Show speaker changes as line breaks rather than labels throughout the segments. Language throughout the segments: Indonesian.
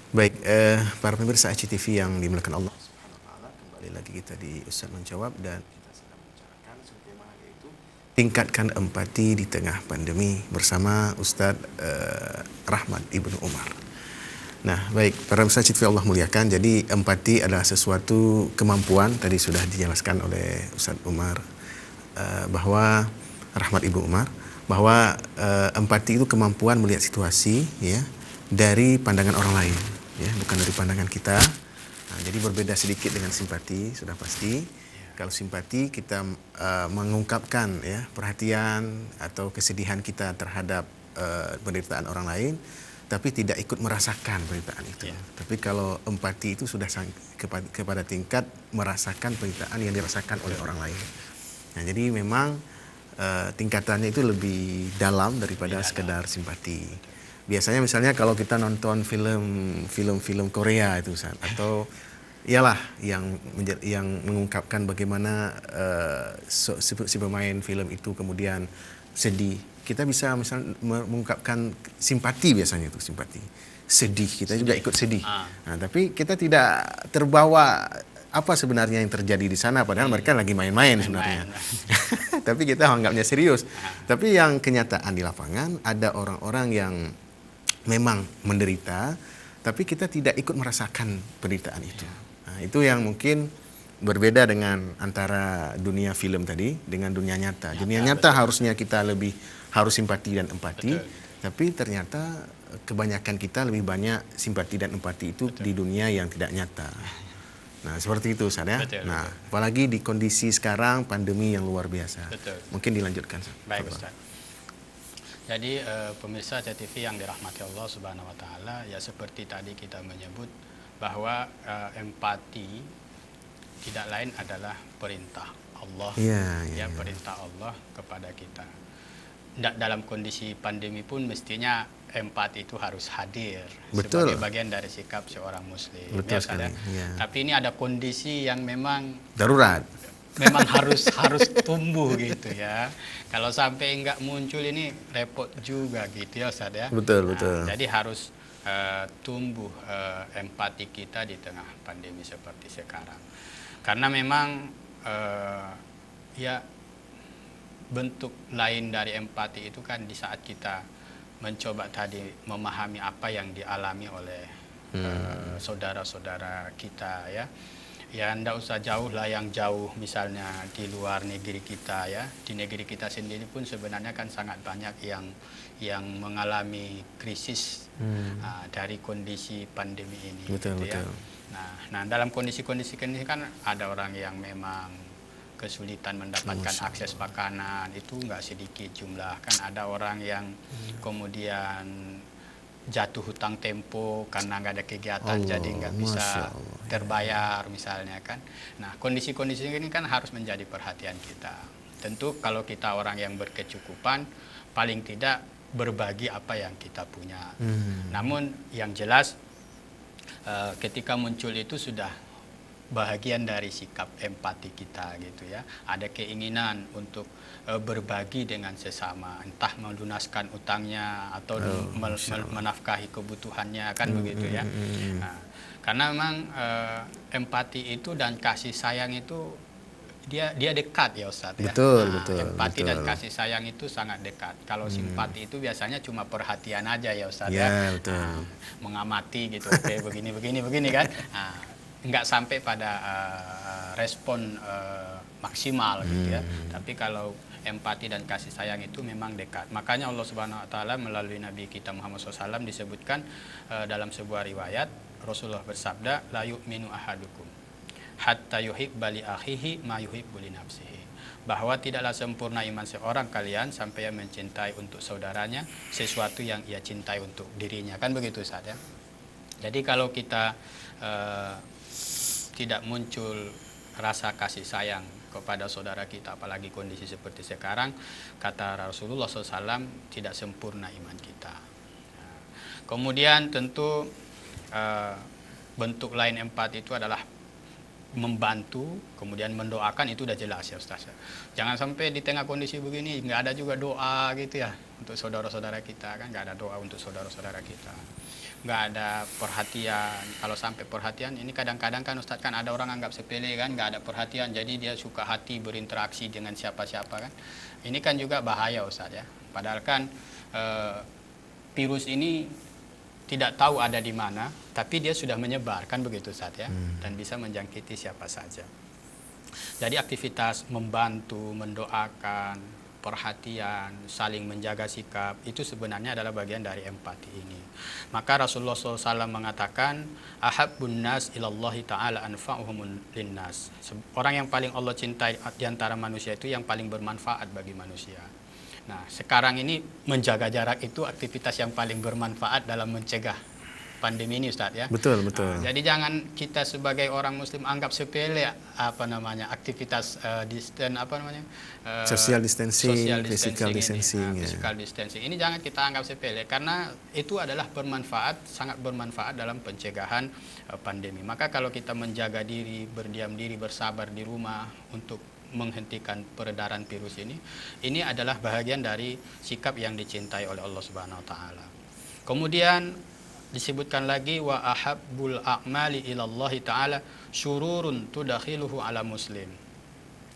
Baik, para pemirsa ICTV yang dimuliakan Allah Subhanahu wa taala, kembali lagi kita di Ustaz Menjawab dan kita sedang membicarakan satu tema yaitu tingkatkan empati di tengah pandemi bersama Ustaz Rahmat Ibnu Umar. Nah, baik, para pemirsa ICTV Allah muliakan. Jadi empati adalah sesuatu kemampuan, tadi sudah dijelaskan oleh Ustaz Umar bahwa Rahmat Ibnu Umar bahwa empati itu kemampuan melihat situasi ya dari pandangan orang lain ya, bukan dari pandangan kita. Nah, jadi berbeda sedikit dengan simpati, sudah pasti. Kalau simpati kita mengungkapkan ya perhatian atau kesedihan kita terhadap penderitaan orang lain, tapi tidak ikut merasakan penderitaan itu. Tapi kalau empati itu sudah kepada tingkat merasakan penderitaan yang dirasakan oleh orang lain. Nah, jadi memang tingkatannya itu lebih dalam daripada sekedar simpati. Biasanya misalnya kalau kita nonton film Korea itu atau ialah yang mengungkapkan bagaimana si pemain film itu kemudian sedih, kita bisa misalnya mengungkapkan simpati, biasanya itu simpati. Sedih, kita juga ikut sedih. Nah, tapi kita tidak terbawa apa sebenarnya yang terjadi di sana, padahal mereka lagi main-main sebenarnya. Tapi kita anggapnya serius. Tapi yang kenyataan di lapangan ada orang-orang yang memang menderita, tapi kita tidak ikut merasakan penderitaan itu. Nah, itu yang mungkin berbeda dengan antara dunia film tadi dengan dunia nyata. Dunia nyata harusnya kita lebih harus simpati dan empati, tapi ternyata kebanyakan kita lebih banyak simpati dan empati itu di dunia yang tidak nyata. Nah, seperti itu, Ustaz ya. Nah, apalagi di kondisi sekarang pandemi yang luar biasa. Mungkin dilanjutkan.
Baik, Ustaz. Jadi pemirsa CTV yang dirahmati Allah Subhanahu wa taala, ya seperti tadi kita menyebut bahwa empati tidak lain adalah perintah Allah. Ya, perintah Allah kepada kita. Dalam kondisi pandemi pun mestinya empati itu harus hadir sebagai bagian dari sikap seorang muslim.
Betul sekali.
Tapi ini ada kondisi yang memang
darurat.
Memang harus tumbuh gitu ya. Kalau sampai enggak muncul ini repot juga gitu ya, Ustaz ya.
Betul.
Jadi harus tumbuh empati kita di tengah pandemi seperti sekarang. Karena memang ya bentuk lain dari empati itu kan di saat kita mencoba tadi memahami apa yang dialami oleh saudara-saudara kita ya. Ya enggak usah jauh lah, yang jauh misalnya di luar negeri kita ya. Di negeri kita sendiri pun sebenarnya kan sangat banyak yang mengalami krisis dari kondisi pandemi ini.
Betul.
Ya. Nah dalam kondisi-kondisi ini kan ada orang yang memang kesulitan mendapatkan akses makanan, itu nggak sedikit jumlah. Kan ada orang yang kemudian jatuh hutang tempo karena nggak ada kegiatan, jadi nggak bisa terbayar misalnya kan. Nah kondisi-kondisi ini kan harus menjadi perhatian kita. Tentu kalau kita orang yang berkecukupan, paling tidak berbagi apa yang kita punya. Namun yang jelas ketika muncul itu sudah bahagian dari sikap empati kita gitu ya. Ada keinginan untuk berbagi dengan sesama, entah melunaskan utangnya atau menafkahi kebutuhannya kan begitu ya. Nah, karena memang empati itu dan kasih sayang itu dia dekat ya Ustadz ya.
Betul.
Empati dan kasih sayang itu sangat dekat. Kalau simpati itu biasanya cuma perhatian aja ya Ustadz ya.
Betul.
Mengamati gitu, oke begini kan. Nggak sampai pada respon maksimal gitu ya. Tapi kalau empati dan kasih sayang itu memang dekat. Makanya Allah Subhanahu wa taala melalui Nabi kita Muhammad SAW disebutkan dalam sebuah riwayat, Rasulullah bersabda, la yu'minu ahadukum hatta yuhibba li akhihi ma yuhibbu li nafsihi. Bahwa tidaklah sempurna iman seorang kalian sampai ia mencintai untuk saudaranya sesuatu yang ia cintai untuk dirinya. Kan begitu Ustaz ya. Jadi kalau kita tidak muncul rasa kasih sayang kepada saudara kita, apalagi kondisi seperti sekarang, kata Rasulullah SAW, tidak sempurna iman kita. Kemudian tentu bentuk lain empati itu adalah membantu, kemudian mendoakan, itu udah jelas ya Ustaz. Jangan sampai di tengah kondisi begini nggak ada juga doa gitu ya untuk saudara-saudara kita, kan nggak ada doa untuk saudara-saudara kita. nggak ada perhatian. Kalau sampai perhatian, ini kadang-kadang kan Ustadz kan ada orang anggap sepele kan, nggak ada perhatian, jadi dia suka hati berinteraksi dengan siapa-siapa kan. Ini kan juga bahaya Ustadz ya. Padahal kan virus ini tidak tahu ada di mana, tapi dia sudah menyebar kan begitu Ustadz ya, dan bisa menjangkiti siapa saja. Jadi aktivitas membantu, mendoakan, perhatian, saling menjaga sikap, itu sebenarnya adalah bagian dari empati ini. Maka Rasulullah SAW mengatakan, ahabbun nas ilallahi ta'ala anfa'uhum linnas. Orang yang paling Allah cintai di antara manusia itu yang paling bermanfaat bagi manusia. Nah, sekarang ini menjaga jarak itu aktivitas yang paling bermanfaat dalam mencegah pandemi ini Ustadz ya.
Betul, betul.
Jadi jangan kita sebagai orang muslim anggap sepele aktivitas
Social distancing, physical
ini,
distancing.
physical distancing. Ini jangan kita anggap sepele karena itu adalah bermanfaat, sangat bermanfaat dalam pencegahan pandemi. Maka kalau kita menjaga diri, berdiam diri, bersabar di rumah untuk menghentikan peredaran virus ini adalah bahagian dari sikap yang dicintai oleh Allah Subhanahu wa taala. Kemudian disebutkan lagi wa ahabbul a'mali ilallahi ta'ala syururun tudakhiluhu ala muslim.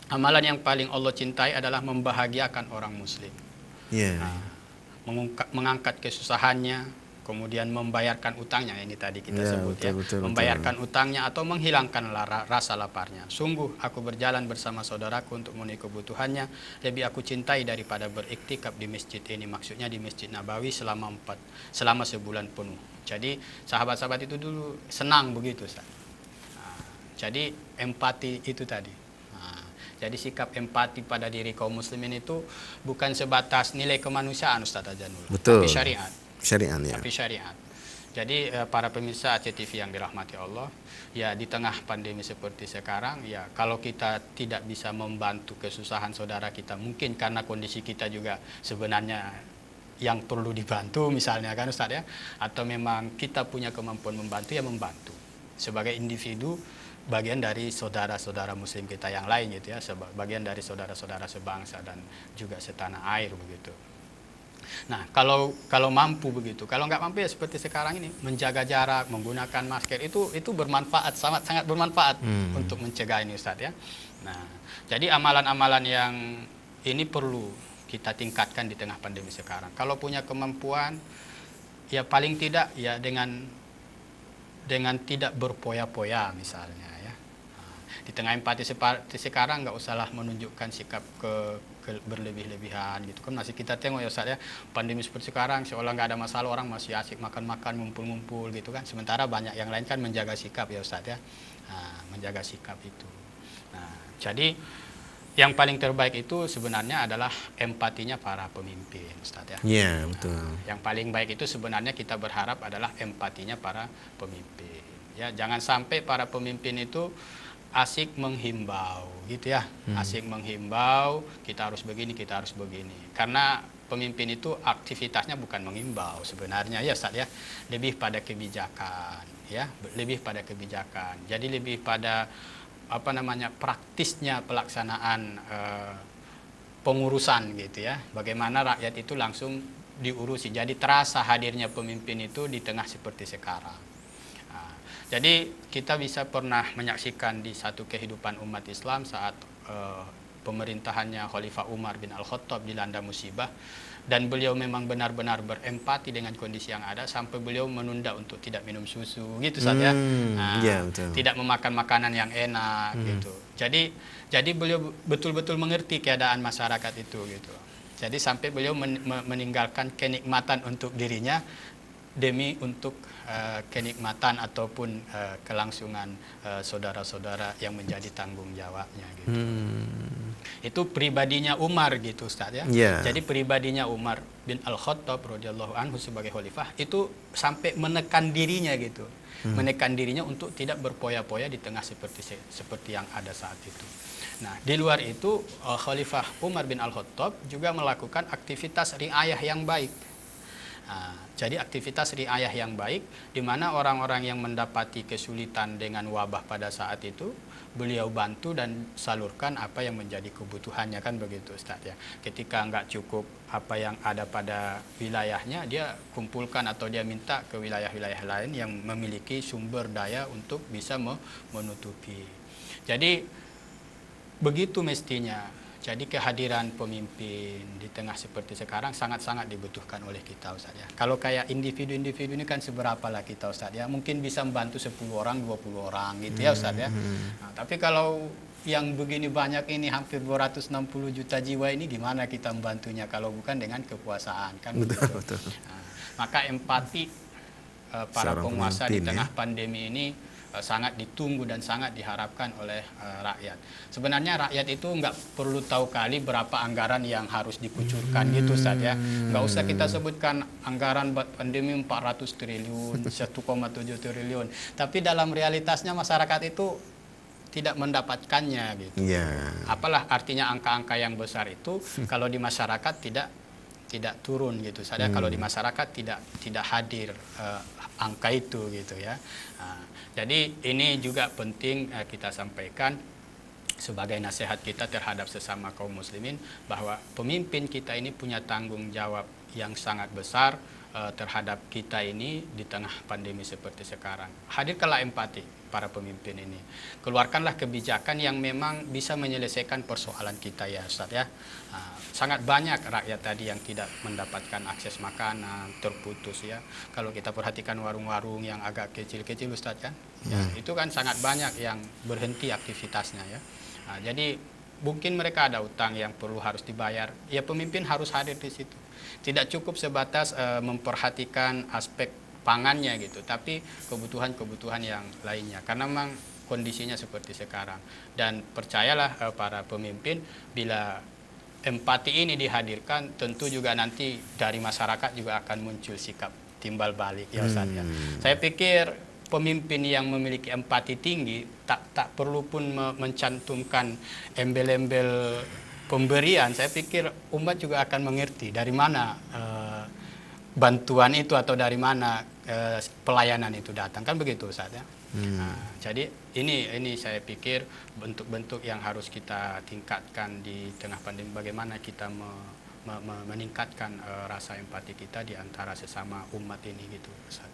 Amalan yang paling Allah cintai adalah membahagiakan orang muslim.
Yeah.
Mengangkat kesusahannya, kemudian membayarkan utangnya, ini tadi kita sebut
betul,
membayarkan utangnya atau menghilangkan rasa laparnya. Sungguh aku berjalan bersama saudaraku untuk memenuhi kebutuhannya, lebih aku cintai daripada beriktikaf di masjid ini, maksudnya di Masjid Nabawi selama sebulan penuh. Jadi sahabat-sahabat itu dulu senang begitu Ustaz. Jadi empati itu tadi. Jadi sikap empati pada diri kaum muslimin itu bukan sebatas nilai kemanusiaan Ustaz Ajanul,
betul.
tapi syariat.
Syariat ya.
Tapi syariat. Jadi para pemirsa ACTV yang dirahmati Allah, ya di tengah pandemi seperti sekarang, ya kalau kita tidak bisa membantu kesusahan saudara kita, mungkin karena kondisi kita juga sebenarnya yang perlu dibantu misalnya kan Ustaz ya, atau memang kita punya kemampuan membantu, ya membantu. Sebagai individu, bagian dari saudara-saudara muslim kita yang lain gitu ya, bagian dari saudara-saudara sebangsa dan juga setanah air begitu. Nah, kalau mampu begitu, kalau nggak mampu ya seperti sekarang ini, menjaga jarak, menggunakan masker itu bermanfaat, sangat bermanfaat untuk mencegah ini Ustaz ya. Nah, jadi amalan-amalan yang ini perlu kita tingkatkan di tengah pandemi sekarang. Kalau punya kemampuan, ya paling tidak ya dengan tidak berpoya-poya misalnya ya. Di tengah empati seperti sekarang nggak usahlah menunjukkan sikap berlebih-lebihan gitu kan, masih kita tengok ya Ustaz ya, pandemi seperti sekarang seolah nggak ada masalah, orang masih asik makan-makan, ngumpul-ngumpul gitu kan, sementara banyak yang lain kan menjaga sikap ya Ustaz ya. Menjaga sikap itu. Nah, jadi yang paling terbaik itu sebenarnya adalah empatinya para pemimpin Ustaz ya.
Iya, betul.
Yang paling baik itu sebenarnya kita berharap adalah empatinya para pemimpin. Ya, jangan sampai para pemimpin itu asik menghimbau gitu ya, asik menghimbau kita harus begini, kita harus begini. Karena pemimpin itu aktivitasnya bukan menghimbau sebenarnya ya Ustaz ya, lebih pada kebijakan ya, lebih pada kebijakan. Jadi lebih pada praktisnya pelaksanaan pengurusan gitu ya. Bagaimana rakyat itu langsung diurusi. Jadi terasa hadirnya pemimpin itu di tengah seperti sekarang. Jadi kita bisa pernah menyaksikan di satu kehidupan umat Islam saat pemerintahannya Khalifah Umar bin Al-Khattab dilanda musibah, dan beliau memang benar-benar berempati dengan kondisi yang ada sampai beliau menunda untuk tidak minum susu gitu saja. Tidak memakan makanan yang enak gitu. Jadi beliau betul-betul mengerti keadaan masyarakat itu gitu. Jadi sampai beliau meninggalkan kenikmatan untuk dirinya demi untuk kenikmatan ataupun kelangsungan saudara-saudara yang menjadi tanggung jawabnya gitu. Itu pribadinya Umar gitu Ustaz ya. Jadi pribadinya Umar bin Al-Khattab radhiyallahu anhu sebagai khalifah itu sampai menekan dirinya gitu. Menekan dirinya untuk tidak berpoya-poya di tengah seperti yang ada saat itu. Nah, di luar itu Khalifah Umar bin Al-Khattab juga melakukan aktivitas riayah yang baik. Jadi aktivitas riayah yang baik, di mana orang-orang yang mendapati kesulitan dengan wabah pada saat itu, beliau bantu dan salurkan apa yang menjadi kebutuhannya, kan begitu Ustaz ya. Ketika nggak cukup apa yang ada pada wilayahnya, dia kumpulkan atau dia minta ke wilayah-wilayah lain yang memiliki sumber daya untuk bisa menutupi. Jadi begitu mestinya. Jadi kehadiran pemimpin di tengah seperti sekarang sangat-sangat dibutuhkan oleh kita Ustaz ya. Kalau kayak individu-individu ini kan seberapa lah kita Ustaz ya. Mungkin bisa membantu 10 orang, 20 orang gitu ya Ustaz ya. Nah, tapi kalau yang begini banyak ini hampir 260 juta jiwa ini gimana kita membantunya kalau bukan dengan kekuasaan kan.
Betul.
Nah, maka empati para
Seorang
penguasa di
pemimpin,
tengah pandemi ini sangat ditunggu dan sangat diharapkan oleh rakyat. Sebenarnya rakyat itu nggak perlu tahu kali berapa anggaran yang harus dikucurkan gitu Ustaz ya. Nggak usah kita sebutkan anggaran pandemi 400 triliun, 1,7 triliun. Tapi dalam realitasnya masyarakat itu tidak mendapatkannya gitu.
Ya.
Apalah artinya angka-angka yang besar itu kalau di masyarakat tidak turun gitu. Saya kalau di masyarakat tidak hadir angka itu gitu ya. Jadi ini juga penting kita sampaikan sebagai nasihat kita terhadap sesama kaum muslimin bahwa pemimpin kita ini punya tanggung jawab yang sangat besar terhadap kita ini di tengah pandemi seperti sekarang. Hadirkanlah empati para pemimpin ini. Keluarkanlah kebijakan yang memang bisa menyelesaikan persoalan kita ya Ustaz ya. Sangat banyak rakyat tadi yang tidak mendapatkan akses makanan, terputus ya. Kalau kita perhatikan warung-warung yang agak kecil-kecil Ustaz kan, ya, itu kan sangat banyak yang berhenti aktivitasnya ya. Jadi mungkin mereka ada utang yang perlu harus dibayar. Ya pemimpin harus hadir di situ. Tidak cukup sebatas memperhatikan aspek pangannya gitu, tapi kebutuhan-kebutuhan yang lainnya. Karena memang kondisinya seperti sekarang. Dan percayalah para pemimpin, bila empati ini dihadirkan, tentu juga nanti dari masyarakat juga akan muncul sikap timbal balik ya Ustaz ya. Saya pikir pemimpin yang memiliki empati tinggi tak perlu pun mencantumkan embel-embel pemberian. Saya pikir umat juga akan mengerti dari mana bantuan itu atau dari mana pelayanan itu datang, kan begitu Ustaz ya. Jadi ini saya pikir bentuk-bentuk yang harus kita tingkatkan di tengah pandemi, bagaimana kita meningkatkan rasa empati kita di antara sesama umat ini gitu Ustaz.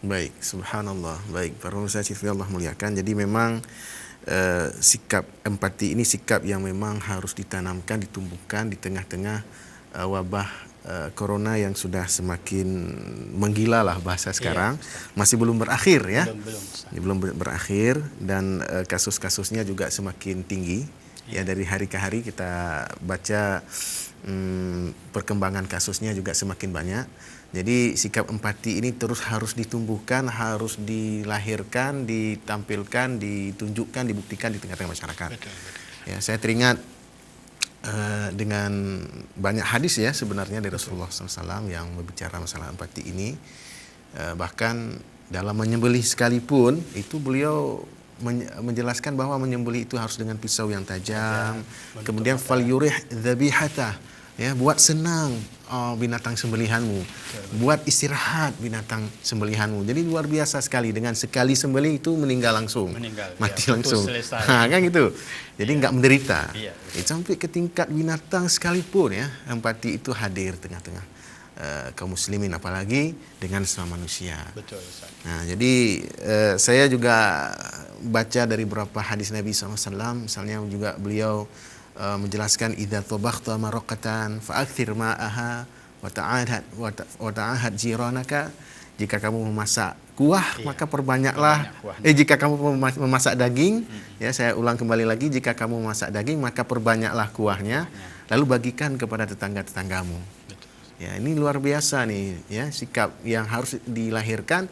Baik, subhanallah. Baik, para pemirsa TV Allah muliakan. Jadi memang sikap empati ini sikap yang memang harus ditanamkan, ditumbuhkan di tengah-tengah wabah corona yang sudah semakin menggila lah bahasa sekarang. Masih belum berakhir ya. Belum berakhir dan kasus-kasusnya juga semakin tinggi. Ya, dari hari ke hari kita baca perkembangan kasusnya juga semakin banyak. Jadi sikap empati ini terus harus ditumbuhkan, harus dilahirkan, ditampilkan, ditunjukkan, dibuktikan di tengah-tengah masyarakat.
Betul.
Ya, saya teringat dengan banyak hadis ya sebenarnya dari Rasulullah SAW yang berbicara masalah empati ini. Bahkan dalam menyembelih sekalipun itu beliau menjelaskan bahwa menyembelih itu harus dengan pisau yang tajam. Kemudian fal yurih dzabihata, ya, buat senang binatang sembelihanmu, buat istirahat binatang sembelihanmu. Jadi luar biasa sekali, dengan sekali sembelih itu meninggal langsung, mati langsung. Kan gitu. Jadi nggak menderita. Sampai ke tingkat binatang sekalipun ya, empati itu hadir tengah-tengah kaum muslimin, apalagi dengan sesama manusia.
Betul Ustaz.
Nah, jadi saya juga baca dari beberapa hadis Nabi SAW, misalnya juga beliau menjelaskan idza tabakhta maraqatan fa'akthir ma'aha wa ta'ahad jiranaka. Jika kamu memasak kuah, maka perbanyaklah. Jika kamu memasak daging, ya saya ulang kembali lagi, jika kamu memasak daging maka perbanyaklah kuahnya, lalu bagikan kepada tetangga-tetanggamu. Ya, ini luar biasa nih ya, sikap yang harus dilahirkan.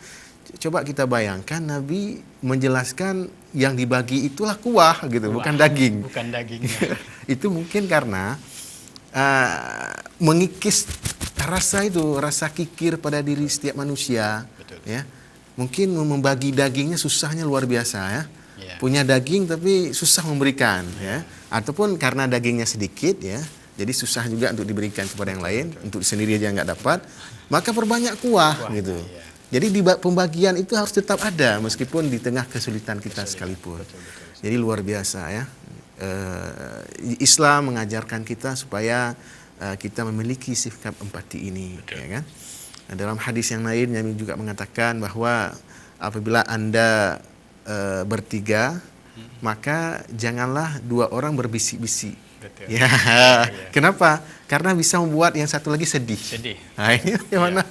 Coba kita bayangkan Nabi menjelaskan yang dibagi itulah kuah gitu, bukan daging.
Bukan daging.
Itu mungkin karena mengikis rasa kikir pada diri setiap manusia.
Betul.
Ya. Mungkin membagi dagingnya susahnya luar biasa ya.
Yeah.
Punya daging tapi susah memberikan ya. Ataupun karena dagingnya sedikit ya, jadi susah juga untuk diberikan kepada yang lain, untuk sendiri aja nggak dapat, maka perbanyak kuah gitu.
Iya.
Jadi di pembagian itu harus tetap ada meskipun di tengah kesulitan kita sekalipun. Jadi luar biasa ya. Islam mengajarkan kita supaya kita memiliki sikap empati ini, ya kan? Dalam hadis yang lain Nabi juga mengatakan bahwa apabila Anda bertiga, maka janganlah dua orang berbisik-bisik.
Betul.
Ya, kenapa? Karena bisa membuat yang satu lagi sedih. Nah, ini bagaimana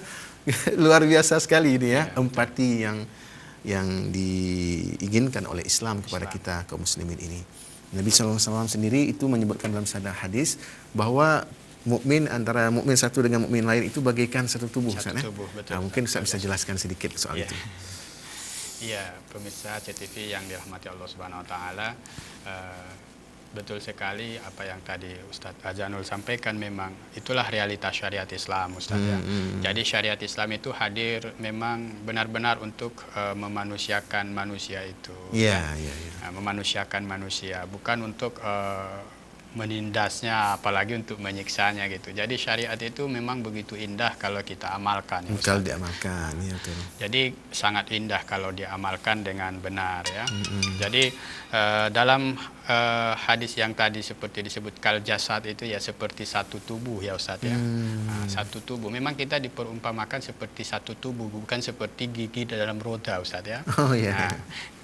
luar biasa sekali ini ya, empati yang diinginkan oleh Islam kepada kita kaum muslimin ini. Nabi SAW sendiri itu menyebutkan dalam sabda hadis bahwa mukmin antara mukmin satu dengan mukmin lain itu bagaikan satu tubuh.
Satu tubuh, betul.
Nah, mungkin Ustaz bisa jelaskan sedikit soal itu.
Iya, pemirsa CTV yang dirahmati Allah Subhanahu wa taala, betul sekali apa yang tadi Ustadz Azanul sampaikan, memang itulah realitas syariat Islam, Ustadz ya. Jadi syariat Islam itu hadir memang benar-benar untuk memanusiakan manusia itu. Memanusiakan manusia, bukan untuk menindasnya, apalagi untuk menyiksanya gitu. Jadi syariat itu memang begitu indah kalau kita amalkan. Ya,
kalau diamalkan, ya betul.
Jadi sangat indah kalau diamalkan dengan benar ya. Jadi dalam hadis yang tadi seperti disebut kal jasad itu ya seperti satu tubuh ya Ustadz ya. Nah, satu tubuh. Memang kita diperumpamakan seperti satu tubuh, bukan seperti gigi dalam roda Ustadz ya.
Oh iya.
Nah,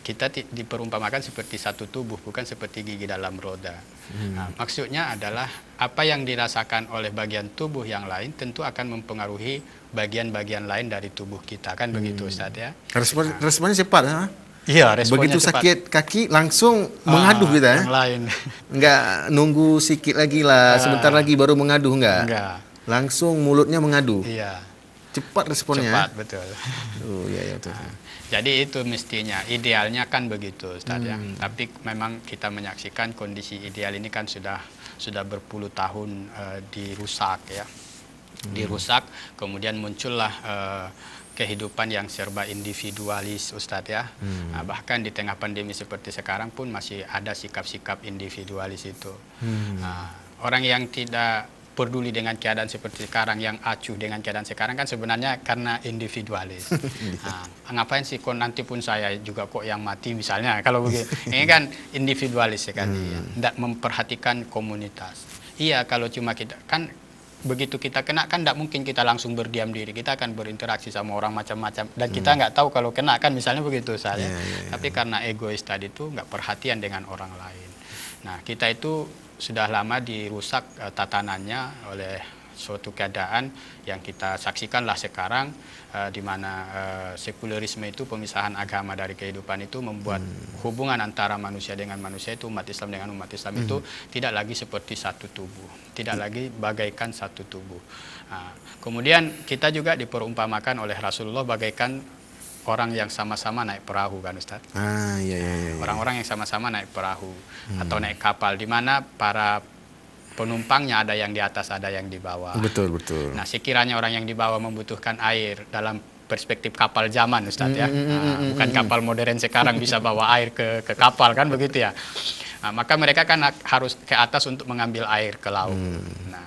kita diperumpamakan seperti satu tubuh, bukan seperti gigi dalam roda. Nah, maksudnya adalah apa yang dirasakan oleh bagian tubuh yang lain tentu akan mempengaruhi bagian-bagian lain dari tubuh kita, kan begitu Ustadz ya.
Responnya cepat ya.
Iya, responnya
begitu
cepat.
Sakit kaki langsung mengadu kita ya.
Yang lain.
Enggak nunggu sedikit lagi lah, sebentar lagi baru mengadu enggak. Langsung mulutnya mengadu.
Iya.
Cepat responnya.
Cepat, betul.
Oh iya betul.
Jadi itu mestinya, idealnya kan begitu Ustadz ya. Tapi memang kita menyaksikan kondisi ideal ini kan sudah berpuluh tahun dirusak ya. Dirusak, kemudian muncullah kehidupan yang serba individualis Ustadz ya. Nah, bahkan di tengah pandemi seperti sekarang pun masih ada sikap-sikap individualis itu. Nah, orang yang tidak peduli dengan keadaan seperti sekarang, yang acuh dengan keadaan sekarang kan sebenarnya karena individualis. Nah, ngapain sih kok nanti pun saya juga kok yang mati misalnya, kalau begitu. Ini kan individualis sekali, tidak memperhatikan komunitas. Iya, kalau cuma kita kan begitu kita kena kan tidak mungkin kita langsung berdiam diri, kita akan berinteraksi sama orang macam-macam dan kita nggak tahu kalau kena kan misalnya begitu saya. Tapi karena egois tadi itu nggak perhatian dengan orang lain. Nah, kita itu sudah lama dirusak tatanannya oleh suatu keadaan yang kita saksikanlah sekarang, di mana sekularisme itu, pemisahan agama dari kehidupan itu membuat hubungan antara manusia dengan manusia itu, umat Islam dengan umat Islam itu tidak lagi seperti satu tubuh, tidak lagi bagaikan satu tubuh. Nah, kemudian kita juga diperumpamakan oleh Rasulullah bagaikan orang yang sama-sama naik perahu kan Ustadz. Orang-orang yang sama-sama naik perahu atau naik kapal, di mana para penumpangnya ada yang di atas, ada yang di bawah. Betul. Nah, sekiranya orang yang di bawah membutuhkan air dalam perspektif kapal zaman Ustadz ya. Bukan kapal modern sekarang bisa bawa air ke kapal kan begitu ya. Nah, maka mereka kan harus ke atas untuk mengambil air ke laut. Nah,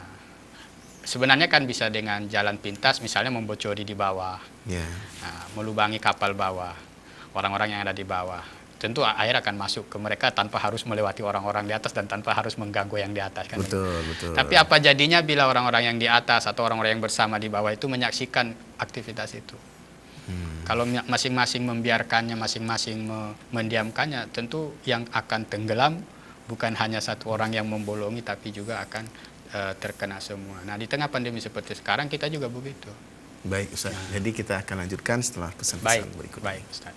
sebenarnya kan bisa dengan jalan pintas, misalnya membocori di bawah. Nah, melubangi kapal bawah, orang-orang yang ada di bawah. Tentu air akan masuk ke mereka tanpa harus melewati orang-orang di atas dan tanpa harus mengganggu yang di atas kan. Betul. Tapi apa jadinya bila orang-orang yang di atas atau orang-orang yang bersama di bawah itu menyaksikan aktivitas itu? Kalau masing-masing membiarkannya, masing-masing mendiamkannya, tentu yang akan tenggelam bukan hanya satu orang yang membolongi, tapi juga akan terkena semua. Nah, di tengah pandemi seperti sekarang kita juga begitu.
Baik Ustaz, jadi kita akan lanjutkan setelah pesan-pesan berikut.
Baik Ustaz.